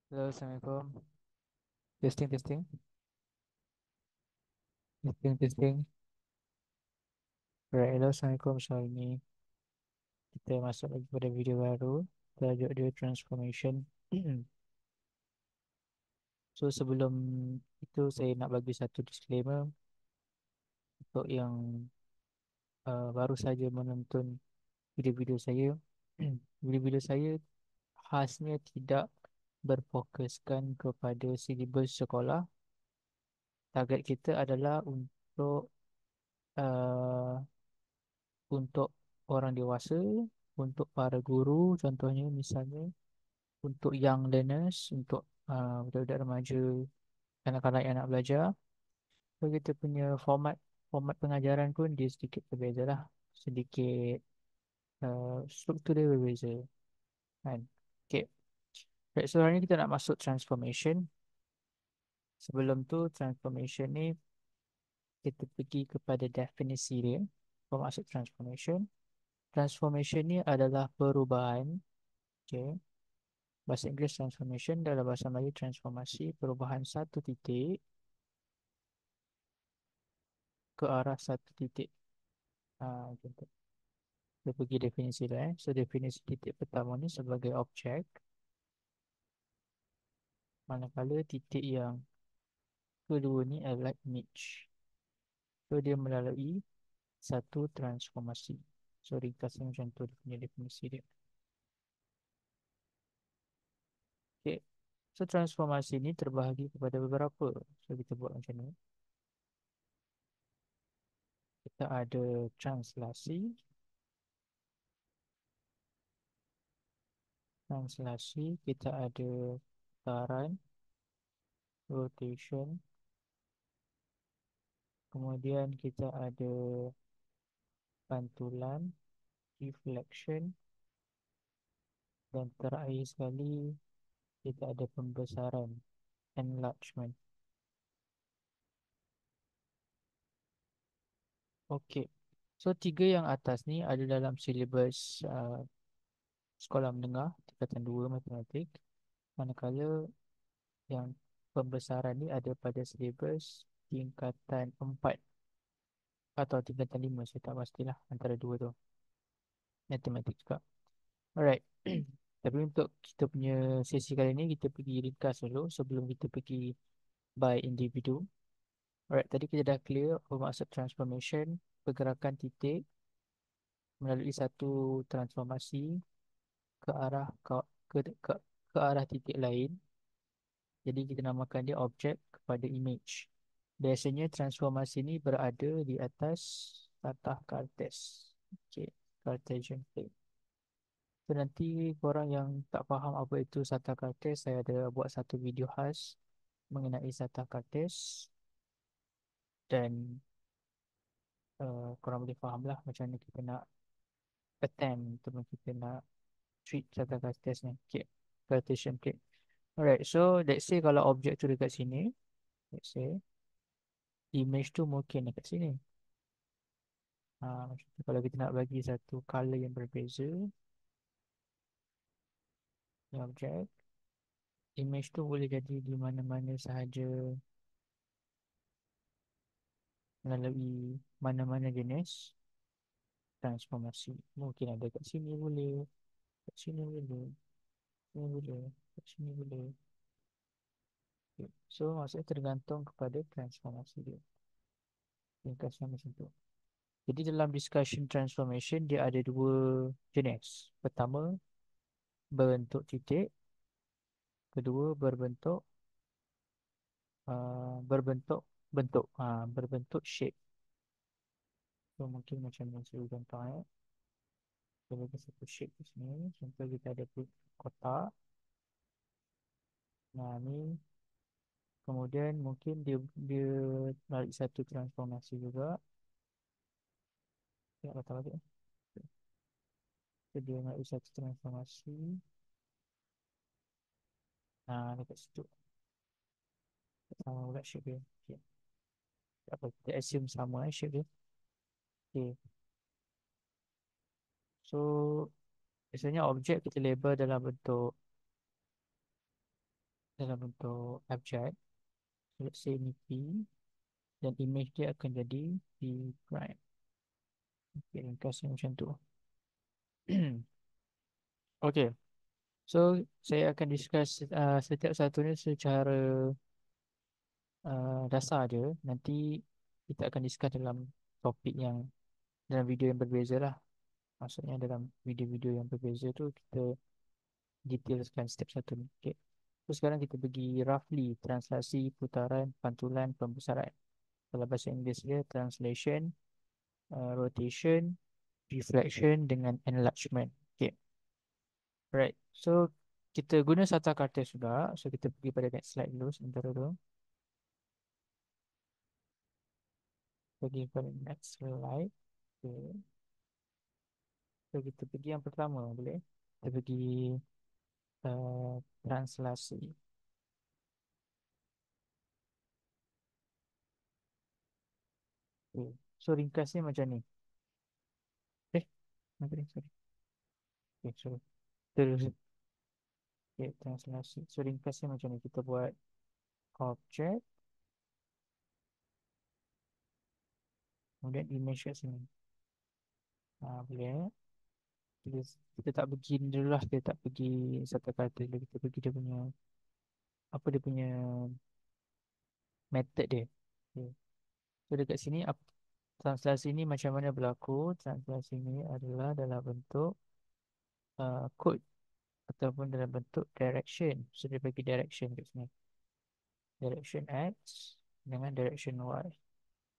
Halo, Assalamualaikum. Testing, testing, testing, testing. Alright, hello, Assalamualaikum. So, ini kita masuk lagi pada video baru. Tajuk dia transformation. So, sebelum itu saya nak bagi satu disclaimer untuk yang baru saja menonton video-video saya. Video-video saya khasnya tidak berfokuskan kepada silibus sekolah. Target kita adalah uh, untuk orang dewasa, untuk para guru, contohnya misalnya untuk young learners, untuk budak-budak remaja, kanak-kanak yang nak belajar. So kita punya format pengajaran pun dia sedikit berbeza lah, sedikit struktur dia berbeza kan. Okay. Baik, so hari ni kita nak masuk transformation. Sebelum tu transformation ni kita pergi kepada definisi dia. Kalau masuk transformation, transformation ni adalah perubahan. Okay. Bahasa Inggeris transformation, dalam bahasa Melayu transformasi, perubahan satu titik ke arah satu titik. Macam tu. Kita pergi definisi dah. So definisi titik pertama ni sebagai objek, manakala titik yang kedua ni adalah image. So dia melalui satu transformasi. So ringkasnya macam tu dia punya definisi dia. Okay. So transformasi ni terbahagi kepada beberapa. So kita buat macam ni. Kita ada translasi. Translasi kita ada putaran, rotation, kemudian kita ada pantulan, deflection, dan terakhir sekali kita ada pembesaran, enlargement. Okey. So tiga yang atas ni ada dalam silibus sekolah menengah tingkatan 2 matematik. Manakala yang pembesaran ni ada pada silibus tingkatan 4 atau tingkatan 5, saya tak pastilah antara dua tu. Matematik juga. Alright. Tapi untuk kita punya sesi kali ni kita pergi ringkas dulu sebelum kita pergi by individu. Alright, tadi kita dah clear apa maksud transformation, pergerakan titik melalui satu transformasi ke arah ke arah titik lain. Jadi kita namakan dia objek kepada image. Biasanya transformasi ni berada di atas satah kartes. Okay, Cartesian plane. So nanti korang yang tak faham apa itu satah kartes, saya ada buat satu video khas mengenai satah kartes dan korang boleh faham lah macam mana kita nak attempt ataupun kita nak treat satah kartes ni. Okay, Cartesian plane. Alright, so let's say kalau objek tu dekat sini, let's say image tu mungkin dekat sini. Macam tu. Kalau kita nak bagi satu color yang berbeza, ni objek, image tu boleh jadi di mana-mana sahaja melalui mana-mana jenis transformasi. Mungkin ada kat sini boleh, kat sini boleh, sini boleh, kat sini boleh. Okay. So maksudnya tergantung kepada transformasi dia. Ringkasnya macam tu. Jadi dalam discussion transformation dia ada dua jenis. Pertama berbentuk titik, kedua berbentuk bentuk, berbentuk shape. So mungkin macam ni saya contoh kita bagi satu shape di sini. Contoh kita ada kotak. Nah ni kemudian mungkin dia melalui satu transformasi juga. Ya kotak balik. So, dia melalui satu transformasi. Nah dekat situ sama pula shape dia. Okay. Tak apa, kita assume sama shape dia. Okay. So biasanya objek kita label dalam bentuk dalam bentuk abjad. Let's say ni P, dan image dia akan jadi P prime. Okay, ringkasnya macam tu. Okay, so saya akan discuss setiap satunya secara dasar je. Nanti kita akan discuss dalam topik yang dalam video yang berbeza lah. Maksudnya dalam video-video yang berbeza tu kita detailkan setiap satu ni. Okay. So sekarang kita pergi roughly translasi, putaran, pantulan, pembesaran. Kalau bahasa Inggeris dia translation, rotation, reflection dengan enlargement. Okay. Right. So kita guna Sata Kartes sudah. So kita pergi pada next slide dulu sebentar dulu. Pergi pada next slide. Okay. So kita pergi yang pertama boleh. Kita pergi translasi. Okay. So ringkasnya macam ni. Apa ni? Sorry. Okay, sorry. Terus. Okay, translasi. So ringkasnya macam ni. Kita buat object. Kemudian image kat sini. Boleh. Kita, kita tak pergi ni dulu lah. Kita tak pergi satu kata dulu. Kita pergi dia punya, apa dia punya method dia. Okay. So dekat sini, translasi ni macam mana berlaku? Translasi ni adalah dalam bentuk code ataupun dalam bentuk direction. So dia bagi direction kat sini. Direction X dengan direction Y.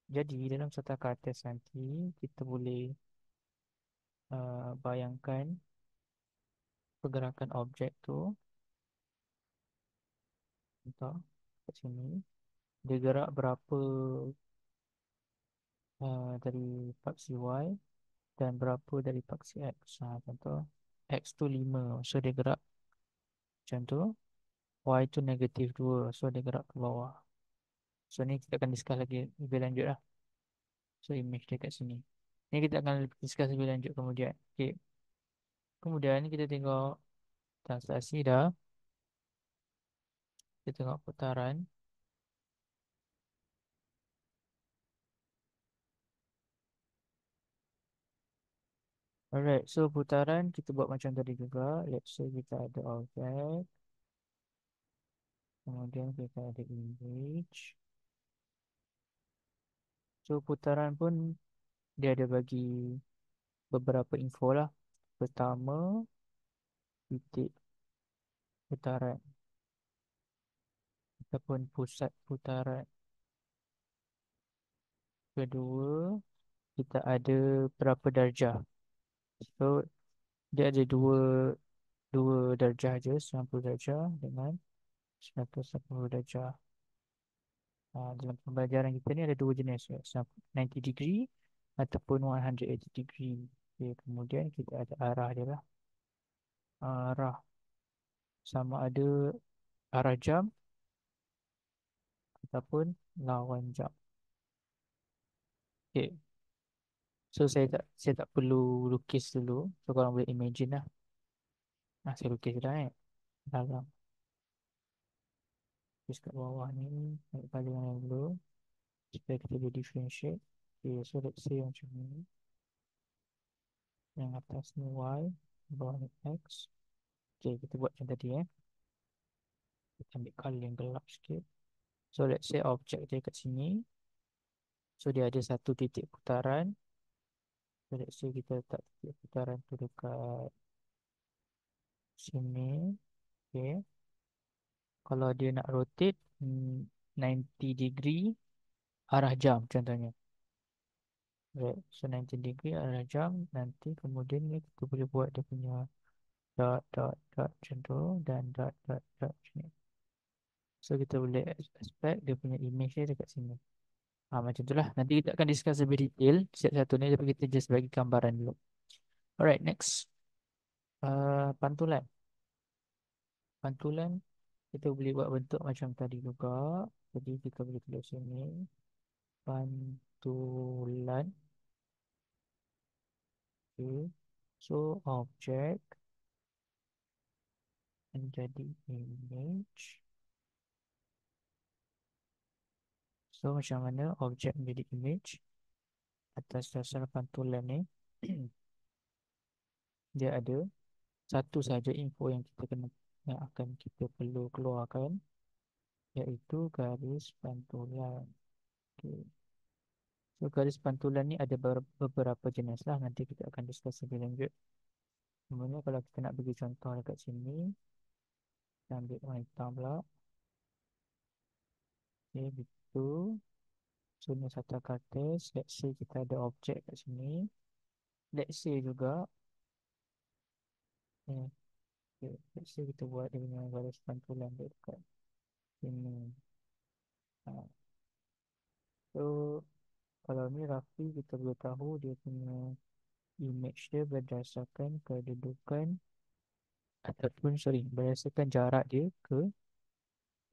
Jadi dalam satu kata nanti kita boleh bayangkan pergerakan objek tu. Contoh kat sini. Dia gerak berapa dari paksi Y dan berapa dari paksi X. Contoh X tu 5. So dia gerak macam tu. Y tu -2. So dia gerak ke bawah. So ni kita akan discuss lagi lebih lanjut lah. So image dia kat sini. Ni kita akan discuss lebih lanjut kemudian. Okay. Kemudian kita tengok translasi dah. Kita tengok putaran. Alright, so putaran kita buat macam tadi juga. Let's say kita ada objek. Kemudian kita ada image. So putaran pun dia ada bagi beberapa info lah. Pertama, titik putaran ataupun pusat putaran. Kedua, kita ada berapa darjah. So dia ada dua darjah je, 90 darjah dengan 180 darjah. Dalam pembelajaran kita ni ada dua jenis ya, 90 degree ataupun 180 degree. Okay, kemudian kita ada arah dia lah. Arah sama ada arah jam ataupun lawan jam. Okay. So saya tak perlu lukis dulu. So korang boleh imagine lah. Saya lukis dah dalam. Lukis kat bawah ni. Naik paling yang dulu. Supaya kita boleh differentiate. Okay, so let's say macam ni. Yang atas ni Y. Bawah ni X. Okay, kita buat macam tadi Kita ambil color yang gelap sikit. So let's say objek dia kat sini. So dia ada satu titik putaran. So let's say kita letak titik putaran tu dekat sini. Okay. Kalau dia nak rotate 90 degree arah jam contohnya. Right. So 90 degree arah jam. Nanti kemudian ni kita boleh buat dia punya dot dot dot macam tu. Dan dot dot dot macam ni. So kita boleh expect dia punya image dia dekat sini. Macam tu lah. Nanti kita akan discuss lebih detail setiap satu ni. Tapi kita just bagi gambaran dulu. Alright, next. Pantulan. Pantulan kita boleh buat bentuk macam tadi juga. Jadi kita boleh tulis sini. Pantulan. Okay. So object menjadi image. So macam mana objek menjadi image atas dasar pantulan ni. Dia ada satu saja info yang kita kena, yang akan kita perlu keluarkan, iaitu garis pantulan. Okay. So garis pantulan ni ada beberapa jenis lah, nanti kita akan discuss lebih lanjut. Sebenarnya kalau kita nak bagi contoh dekat sini, kita ambil warna hitam pula. Okay, begitu. So ni satu kartes. Let's say kita ada objek kat sini. Let's say juga, okay, let's say kita buat dia punya garis pantulan dia dekat sini. Ha. So kalau ni roughly kita boleh tahu dia punya image dia berdasarkan kedudukan ataupun sorry, berdasarkan jarak dia ke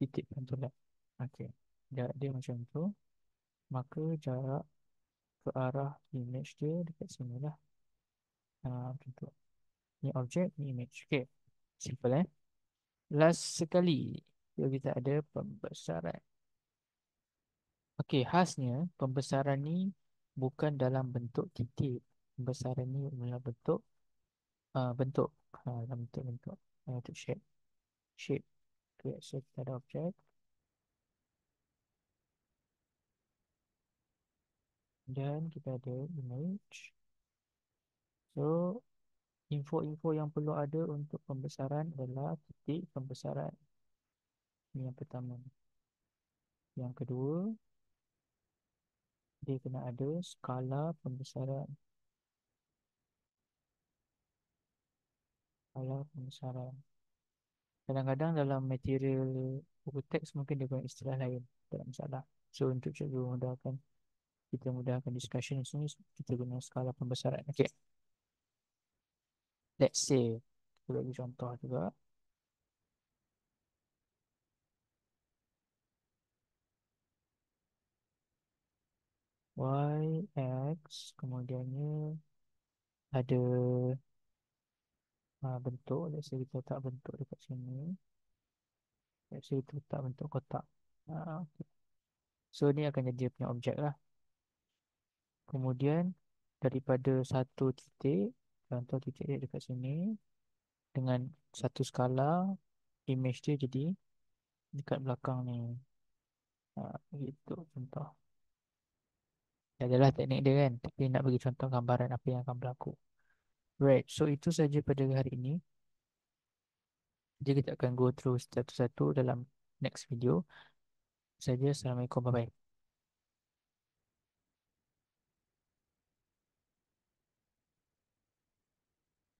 titik pantulan. Okey, jarak dia macam tu, maka jarak ke arah image dia dekat sini lah. Macam tu. Ni objek, ni image. Okey, simple Last sekali, kita ada pembesaran. Okey, khasnya pembesaran ni bukan dalam bentuk titik. Pembesaran ni dalam bentuk bentuk, dalam bentuk untuk shape. Okay, so kita ada objek dan kita ada image. So info-info yang perlu ada untuk pembesaran adalah titik pembesaran. Ini yang pertama. Yang kedua, dia kena ada skala pembesaran. Skala pembesaran. Kadang-kadang dalam material buku teks mungkin dia guna istilah lain. Tak ada masalah. So untuk cikgu mudahkan, kita mudahkan discussion di sini, kita guna skala pembesaran. Okay. Let's say, kita bagi contoh juga. Y, X, kemudiannya ada bentuk. Let's say kita letak bentuk dekat sini. Let's say kita letak bentuk kotak. Okay. So ni akan jadi dia punya objek lah. Kemudian daripada satu titik, contoh titik dia dekat sini, dengan satu skala, image dia jadi dekat belakang ni. Gitu contoh. Adalah teknik dia kan. Tapi nak bagi contoh gambaran apa yang akan berlaku. Right, so itu saja pada hari ini. Jadi kita akan go through satu-satu dalam next video. Saja, Assalamualaikum, bye-bye.